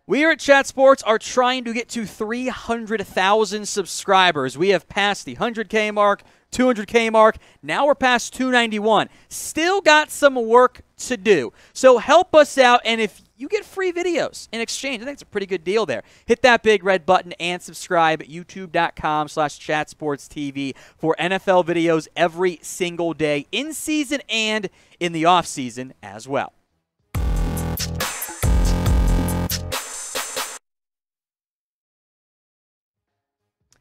We here at Chat Sports are trying to get to 300,000 subscribers. We have passed the 100K mark, 200K mark. Now we're past 291. Still got some work to do. So help us out, and if you get free videos in exchange, I think it's a pretty good deal there. Hit that big red button and subscribe at youtube.com/chatsportstv for NFL videos every single day in season and in the off season as well.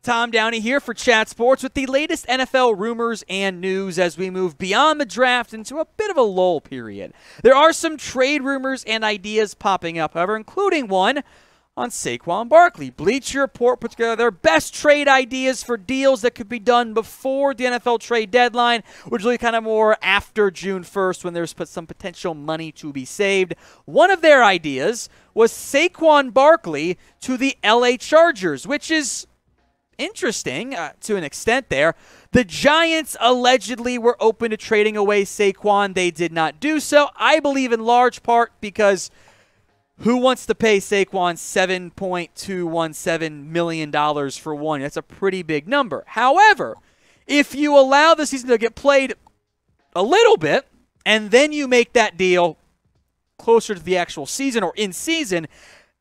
Tom Downey here for Chat Sports with the latest NFL rumors and news as we move beyond the draft into a bit of a lull period. There are some trade rumors and ideas popping up, however, including one on Saquon Barkley. Bleacher Report put together their best trade ideas for deals that could be done before the NFL trade deadline, which is really kind of more after June 1st when there's some potential money to be saved. One of their ideas was Saquon Barkley to the LA Chargers, which is interesting to an extent there. The Giants allegedly were open to trading away Saquon. They did not do so. I believe in large part because who wants to pay Saquon $7.217 million for 1 year? That's a pretty big number. However, if you allow the season to get played a little bit and then you make that deal closer to the actual season or in season,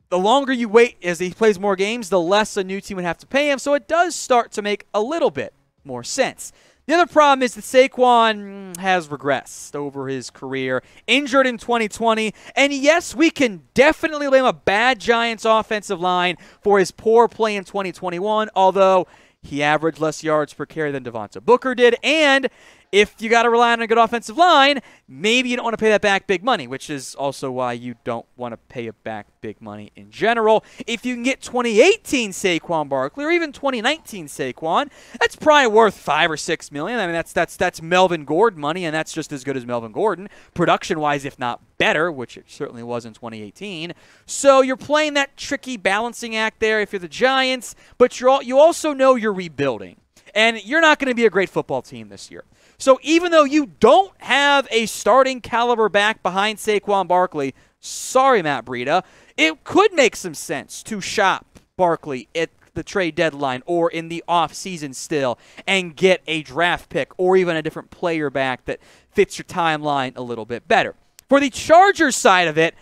the longer you wait as he plays more games, the less a new team would have to pay him. So it does start to make a little bit more sense. The other problem is that Saquon has regressed over his career, injured in 2020. And yes, we can definitely blame a bad Giants offensive line for his poor play in 2021, although he averaged less yards per carry than Devonta Booker did. And if you got to rely on a good offensive line, maybe you don't want to pay that back big money, which is also why you don't want to pay it back big money in general. If you can get 2018 Saquon Barkley or even 2019 Saquon, that's probably worth $5 or $6 million. I mean, that's Melvin Gordon money, and that's just as good as Melvin Gordon, production-wise, if not better, which it certainly was in 2018. So you're playing that tricky balancing act there if you're the Giants, but you also know you're rebuilding, and you're not going to be a great football team this year. So even though you don't have a starting caliber back behind Saquon Barkley, sorry, Matt Breida, it could make some sense to shop Barkley at the trade deadline or in the offseason still and get a draft pick or even a different player back that fits your timeline a little bit better. For the Chargers side of it,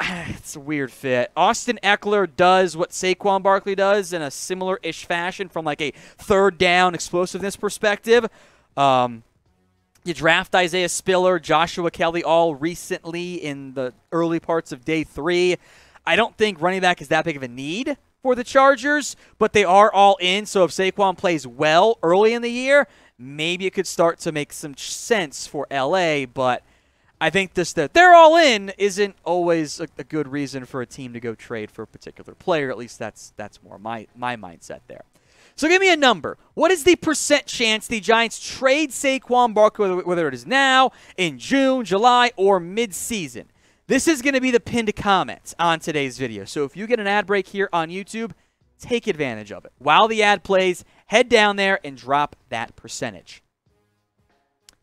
it's a weird fit. Austin Eckler does what Saquon Barkley does in a similar-ish fashion from like a third down explosiveness perspective. You draft Isaiah Spiller, Joshua Kelly all recently in the early parts of day 3. I don't think running back is that big of a need for the Chargers, but they are all in. So if Saquon plays well early in the year, maybe it could start to make some sense for LA. But I think that they're all in isn't always a good reason for a team to go trade for a particular player. At least that's more my mindset there. So give me a number. What is the % chance the Giants trade Saquon Barkley, whether it is now, in June, July, or mid-season? This is going to be the pinned comment on today's video. So if you get an ad break here on YouTube, take advantage of it. While the ad plays, head down there and drop that percentage.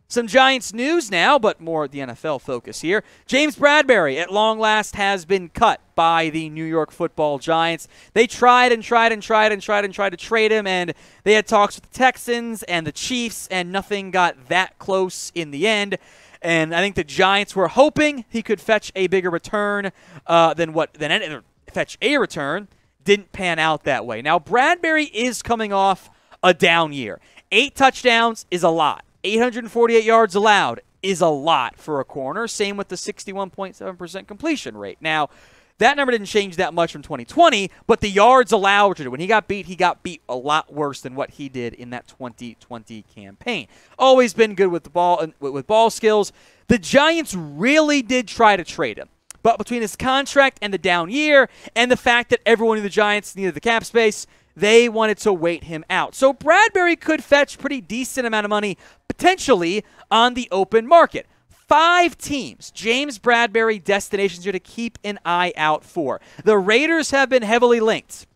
Some Giants news now, but more the NFL focus here. James Bradberry, at long last, has been cut by the New York Football Giants. They tried to trade him, and they had talks with the Texans and the Chiefs, and nothing got that close in the end. And I think the Giants were hoping he could fetch a bigger return fetch a return. Didn't pan out that way. Now, Bradberry is coming off a down year. 8 touchdowns is a lot. 848 yards allowed is a lot for a corner. Same with the 61.7% completion rate. Now, that number didn't change that much from 2020, but the yards allowed, when he got beat a lot worse than what he did in that 2020 campaign. Always been good with the ball and with ball skills. The Giants really did try to trade him. But between his contract and the down year and the fact that everyone in the Giants needed the cap space, they wanted to wait him out. So Bradberry could fetch pretty decent amount of money potentially on the open market. 5 teams, James Bradberry destinations here to keep an eye out for. The Raiders have been heavily linked.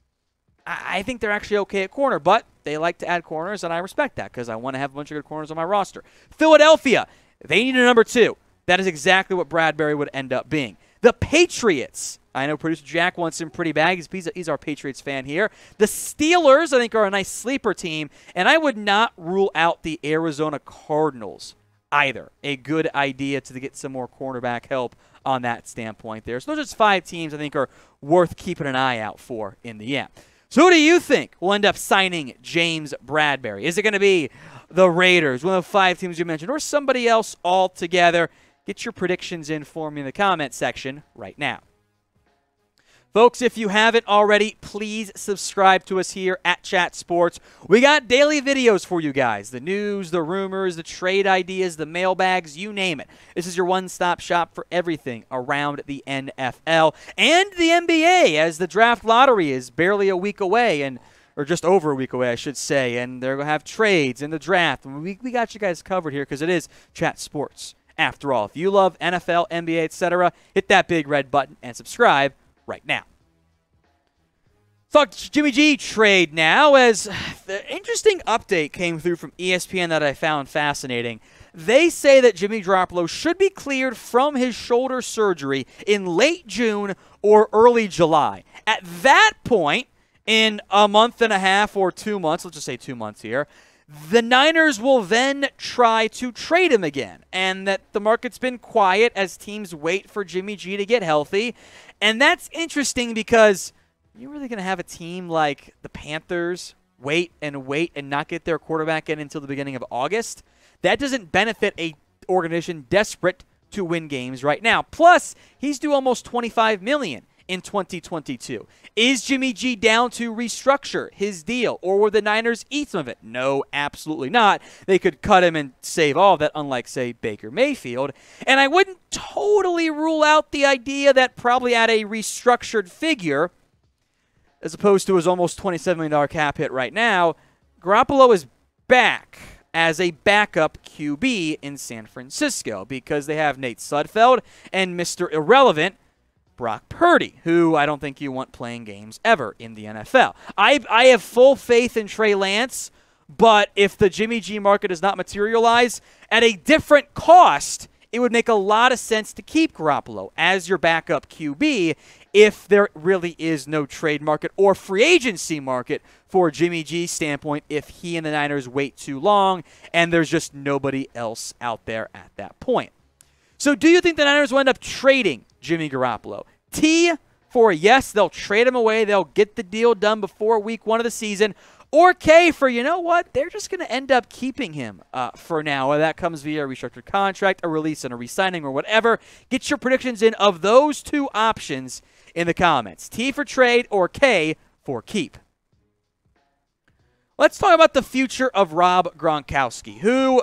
I think they're actually okay at corner, but they like to add corners, and I respect that because I want to have a bunch of good corners on my roster. Philadelphia, they need a number 2. That is exactly what Bradberry would end up being. The Patriots, I know producer Jack wants him pretty bad. He's our Patriots fan here. The Steelers, I think, are a nice sleeper team, and I would not rule out the Arizona Cardinals either. A good idea to get some more cornerback help on that standpoint there. So those are just 5 teams I think are worth keeping an eye out for in the end. So who do you think will end up signing James Bradberry? Is it going to be the Raiders, one of the 5 teams you mentioned, or somebody else altogether? Get your predictions in for me in the comment section right now. Folks, if you haven't already, please subscribe to us here at Chat Sports. We got daily videos for you guys. The news, the rumors, the trade ideas, the mailbags, you name it. This is your one-stop shop for everything around the NFL and the NBA, as the draft lottery is barely a week away, or just over a week away, I should say, and they're going to have trades in the draft. We got you guys covered here because it is Chat Sports. After all, if you love NFL, NBA, etc., hit that big red button and subscribe right now. Talk Jimmy G trade now, as the interesting update came through from ESPN that I found fascinating. They say that Jimmy Garoppolo should be cleared from his shoulder surgery in late June or early July. At that point, in a month and a half or 2 months, let's just say 2 months here, the Niners will then try to trade him again, and that the market's been quiet as teams wait for Jimmy G to get healthy. And that's interesting because you're really going to have a team like the Panthers wait and not get their quarterback in until the beginning of August. That doesn't benefit a organization desperate to win games right now. Plus, he's due almost $25 million in 2022. Is Jimmy G down to restructure his deal, or will the Niners eat some of it? No, absolutely not. They could cut him and save all of that, unlike, say, Baker Mayfield. And I wouldn't totally rule out the idea that probably at a restructured figure, as opposed to his almost $27 million cap hit right now, Garoppolo is back as a backup QB in San Francisco because they have Nate Sudfeld and Mr. Irrelevant, Brock Purdy, who I don't think you want playing games ever in the NFL. I have full faith in Trey Lance, but if the Jimmy G market does not materialize at a different cost, it would make a lot of sense to keep Garoppolo as your backup QB if there really is no trade market or free agency market for Jimmy G's standpoint if he and the Niners wait too long and there's just nobody else out there at that point. So do you think the Niners will end up trading Jimmy Garoppolo? T for yes, they'll trade him away. They'll get the deal done before week 1 of the season. Or K for, you know what, they're just going to end up keeping him for now. Whether that comes via a restructured contract, a release, and a re-signing, or whatever. Get your predictions in of those 2 options in the comments. T for trade or K for keep. Let's talk about the future of Rob Gronkowski, who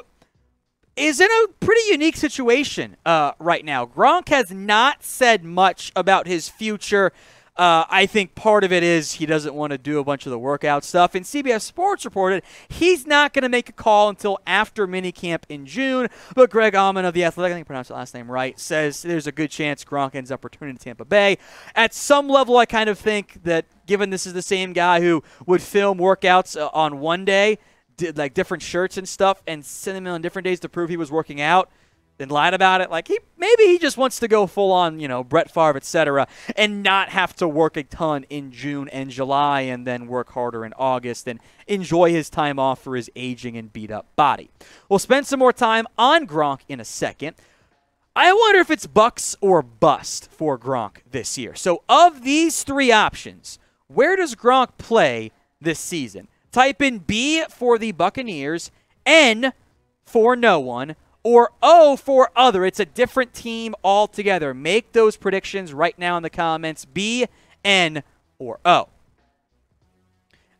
is in a pretty unique situation right now. Gronk has not said much about his future. I think part of it is he doesn't want to do a bunch of the workout stuff. And CBS Sports reported he's not going to make a call until after minicamp in June. But Greg Auman of The Athletic, I think I pronounced the last name right, says there's a good chance Gronk ends up returning to Tampa Bay. At some level, I kind of think that given this is the same guy who would film workouts on one day, did like different shirts and stuff, and send them on different days to prove he was working out, then lied about it. Like maybe he just wants to go full on, Brett Favre, etc., and not have to work a ton in June and July, and then work harder in August and enjoy his time off for his aging and beat up body. We'll spend some more time on Gronk in a second. I wonder if it's Bucks or bust for Gronk this year. So of these 3 options, where does Gronk play this season? Type in B for the Buccaneers, N for no one, or O for other. It's a different team altogether. Make those predictions right now in the comments. B, N, or O.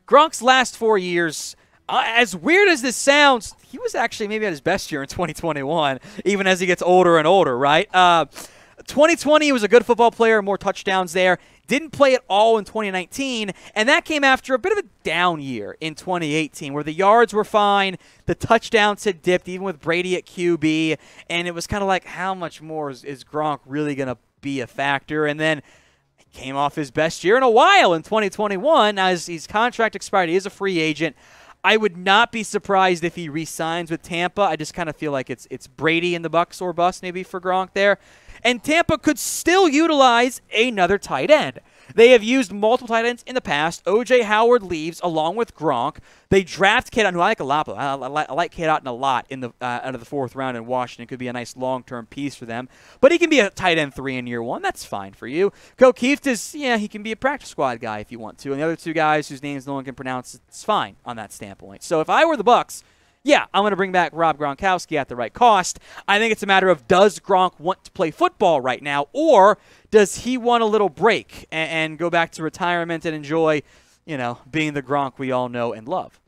Gronk's last 4 years, as weird as this sounds, he was actually maybe at his best year in 2021, even as he gets older and older, right? 2020, he was a good football player, more touchdowns there. Didn't play at all in 2019, and that came after a bit of a down year in 2018 where the yards were fine, the touchdowns had dipped, even with Brady at QB, and it was kind of like, how much more is Gronk really going to be a factor? And then he came off his best year in a while in 2021. As his contract expired, he is a free agent. I would not be surprised if he re-signs with Tampa. I just kind of feel like it's Brady in the Bucks or bust maybe for Gronk there. And Tampa could still utilize another tight end. They have used multiple tight ends in the past. O.J. Howard leaves along with Gronk. They draft Kate Otten, who I like a lot. I like Kate Otten a lot in the out of the 4th round in Washington. Could be a nice long-term piece for them. But he can be a tight end 3 in year 1. That's fine for you. Keeft is, he can be a practice squad guy if you want to. And the other 2 guys whose names no one can pronounce, it's fine on that standpoint. So if I were the Bucs, yeah, I'm going to bring back Rob Gronkowski at the right cost. I think it's a matter of, does Gronk want to play football right now, or does he want a little break and go back to retirement and enjoy, being the Gronk we all know and love?